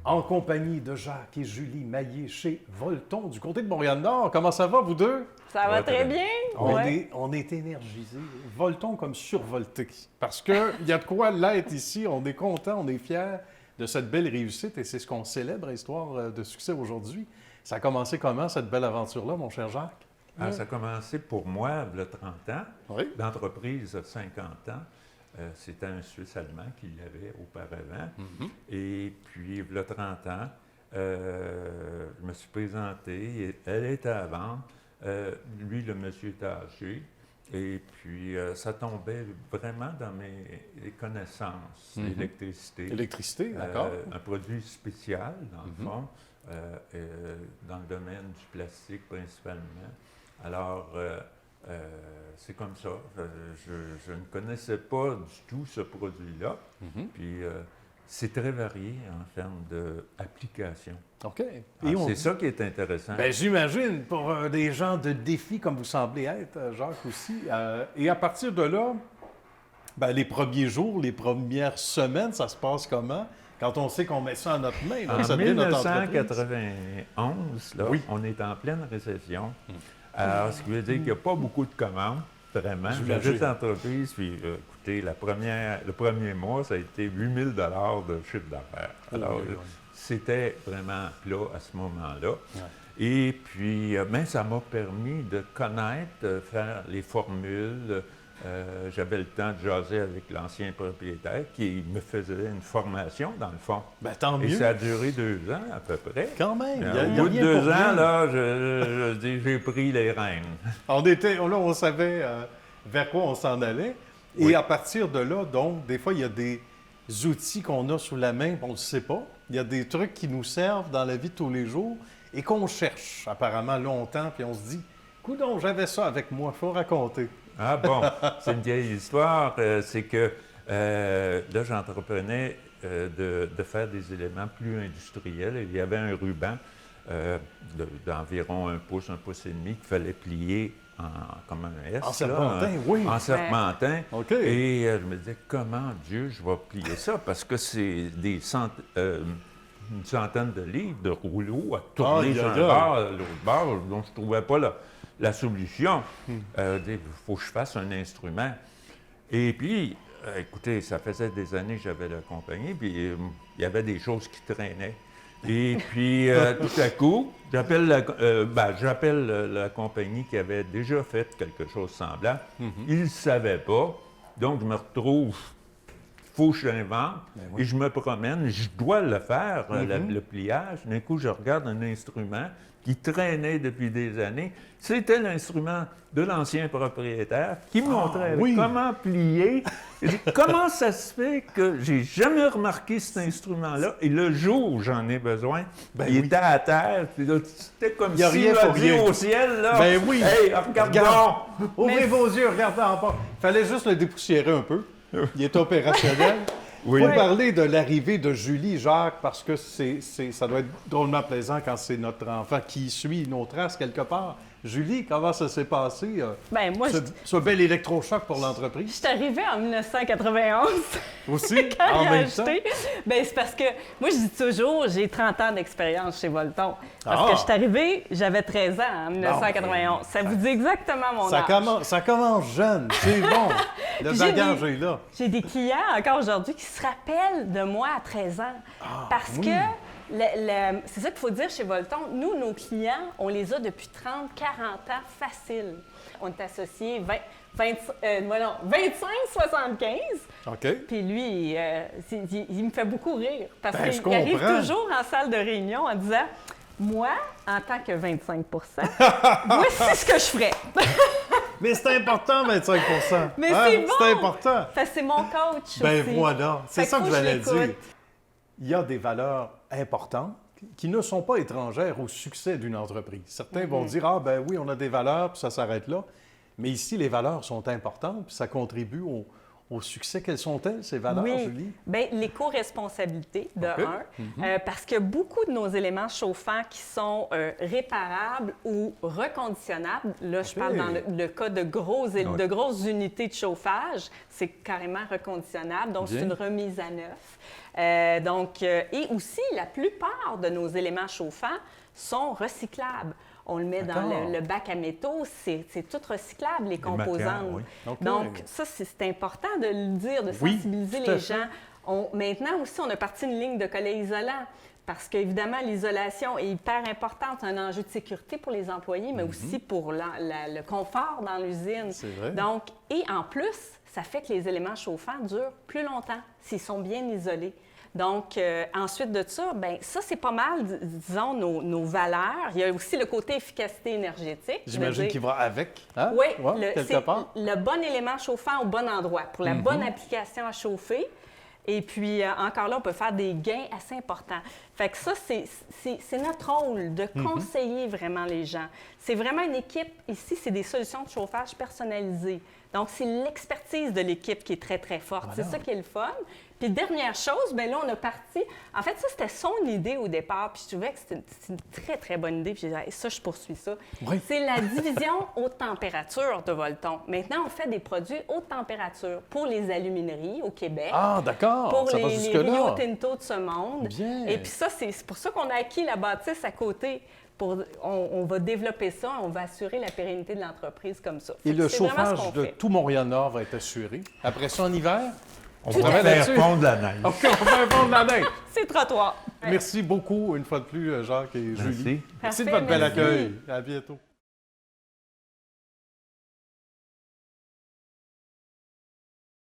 en compagnie de Jacques et Julie Maillé chez Volton, du côté de Montréal-Nord. Comment ça va, vous deux? Ça va très bien. On est énergisés. Volton comme survolté. Parce qu'il y a de quoi l'être ici. On est content, on est fiers de cette belle réussite et c'est ce qu'on célèbre, histoire de succès aujourd'hui. Ça a commencé comment, cette belle aventure-là, mon cher Jacques? Ça a commencé pour moi, il y a 30 ans. Oui. L'entreprise a 50 ans. C'était un Suisse allemand qui l'avait auparavant. Et puis, il y a 30 ans, je me suis présenté. Elle était à vendre. Lui, le monsieur était âgé. Et puis, ça tombait vraiment dans mes connaissances. L'électricité. L'électricité, d'accord. Un produit spécial, dans le fond, dans le domaine du plastique principalement. Alors, c'est comme ça. Je ne connaissais pas du tout ce produit-là. Puis, c'est très varié en termes d'application. OK. C'est ça qui est intéressant. Bien, j'imagine, pour des gens de défi comme vous semblez être, Jacques aussi. Et à partir de là, bien, les premiers jours, les premières semaines, ça se passe comment? Quand on sait qu'on met ça en notre main, là, en ça devient notre entreprise. 1991, là, Oui. on est en pleine récession. Alors, ce qui veut dire qu'il n'y a pas beaucoup de commandes, vraiment. La petite entreprise, puis écoutez, le premier mois, ça a été 8 000 de chiffre d'affaires. Alors, c'était vraiment plat à ce moment-là. Et puis, ben, ça m'a permis de connaître, faire les formules. J'avais le temps de jaser avec l'ancien propriétaire qui me faisait une formation, dans le fond. Ben, tant mieux. Et ça a duré 2 ans, à peu près. Quand même. Au bout de 2 ans, là, j'ai pris les rênes. On savait vers quoi on s'en allait. Et Oui. à partir de là, donc, des fois, il y a des outils qu'on a sous la main, on ne le sait pas. Il y a des trucs qui nous servent dans la vie de tous les jours et qu'on cherche apparemment longtemps, puis on se dit, coudonc, j'avais ça avec moi, il faut raconter. Ah bon, c'est une vieille histoire. C'est que là, j'entreprenais de faire des éléments plus industriels. Il y avait un ruban d'environ 1 pouce et demi qu'il fallait plier comme un S. En serpentin, oui. En serpentin. OK. Et je me disais, comment Dieu je vais plier ça? Parce que c'est une centaine de livres de rouleaux à tourner d'un bord à l'autre bord, donc je ne trouvais pas la solution. Il faut que je fasse un instrument. Et puis, écoutez, ça faisait des années que j'avais la compagnie, puis il y avait des choses qui traînaient. Et puis, tout à coup, j'appelle la compagnie qui avait déjà fait quelque chose de semblable. Ils ne savaient pas, donc je me retrouve... Il faut que je l'invente, et je me promène, je dois le faire, le pliage. D'un coup, je regarde un instrument qui traînait depuis des années. C'était l'instrument de l'ancien propriétaire qui montrait comment plier. Je dis, comment ça se fait que j'ai jamais remarqué cet instrument-là? Et le jour où j'en ai besoin, il était à terre. C'était comme s'il a dit au ciel, là, Ben oui. Hey, regarde. Ouvrez vos yeux, regardez en bas. Il fallait juste le dépoussiérer un peu. Il est opérationnel. Oui. Vous parlez de l'arrivée de Julie, Jacques, parce que ça doit être drôlement plaisant quand c'est notre enfant qui suit nos traces quelque part. Julie, comment ça s'est passé, Ben, moi, ce bel électrochoc pour je l'entreprise? suis arrivée en 1991. Aussi, Quand en j'ai même temps? acheté. Ben, c'est parce que moi, je dis toujours, j'ai 30 ans d'expérience chez Volton. Parce que je suis arrivée, j'avais 13 ans en 1991. Ça vous dit exactement mon âge. Ça commence jeune, c'est bon. Le Puis bagage est là. J'ai des clients encore aujourd'hui qui se rappellent de moi à 13 ans. Parce que c'est ça qu'il faut dire chez Volton. Nous, nos clients, on les a depuis 30, 40 ans facile. On est associés 25-75. OK. Puis lui, il me fait beaucoup rire. Parce Ben, je qu'il arrive comprends. toujours en salle de réunion en disant « Moi, en tant que 25 voici ce que je ferais. » Mais c'est important, 25 Mais c'est bon! C'est important. Fait que c'est mon coach Ben aussi. voilà, c'est Fait que ça que faut j'allais je l'écoute. dire. Il y a des valeurs importantes qui ne sont pas étrangères au succès d'une entreprise. Certains vont dire, ah ben oui, on a des valeurs, puis ça s'arrête là. Mais ici, les valeurs sont importantes, puis ça contribue au succès. Quelles sont-elles, ces valeurs, Oui. Julie? Bien, l'éco-responsabilité, de OK. parce que beaucoup de nos éléments chauffants qui sont réparables ou reconditionnables, là, je OK. parle dans le cas de grosses unités de chauffage, c'est carrément reconditionnable, donc c'est Bien. une remise à neuf. Et aussi, la plupart de nos éléments chauffants sont recyclables. On le met dans D'accord. le bac à métaux, c'est tout recyclable, les composantes. matières, oui. OK. Donc, ça, c'est important de le dire, de Oui, sensibiliser tout à les fait. gens. Maintenant aussi, on a parti une ligne de collets isolants parce qu'évidemment, l'isolation est hyper importante, un enjeu de sécurité pour les employés, mais aussi pour le confort dans l'usine. C'est vrai. Donc, et en plus, ça fait que les éléments chauffants durent plus longtemps s'ils sont bien isolés. Donc, ensuite de ça, bien, ça, c'est pas mal, disons, nos valeurs. Il y a aussi le côté efficacité énergétique. J'imagine qu'il va avec, hein? Oui, Ouais, quelque c'est part. le bon élément chauffant au bon endroit pour la bonne application à chauffer. Et puis, encore là, on peut faire des gains assez importants. Fait que ça, c'est notre rôle de conseiller vraiment les gens. C'est vraiment une équipe, ici, c'est des solutions de chauffage personnalisées. Donc, c'est l'expertise de l'équipe qui est très, très forte. Voilà. C'est ça qui est le fun. Puis, dernière chose, bien là, on a parti... En fait, ça, c'était son idée au départ. Puis, je trouvais que c'était une très, très bonne idée. Puis, j'ai dit, hey, ça, je poursuis ça. Oui. C'est la division haute température de Volton. Maintenant, on fait des produits haute température pour les alumineries au Québec. Ah, d'accord. Pour Ça va les jusque-là. Rio Tinto de ce monde. Bien. Et puis ça, c'est pour ça qu'on a acquis la bâtisse à côté. On va développer ça, on va assurer la pérennité de l'entreprise comme ça. Et Fait que le c'est vraiment ce chauffage qu'on de fait. tout Montréal-Nord va être assuré. Après ça, en hiver, On Tout à va fait faire là-dessus. fondre la neige. OK, on va vendre la neige. C'est trottoir. Merci beaucoup, une fois de plus, Jacques et Julie. Merci. Merci de Parfait, votre bel merci. accueil. À bientôt.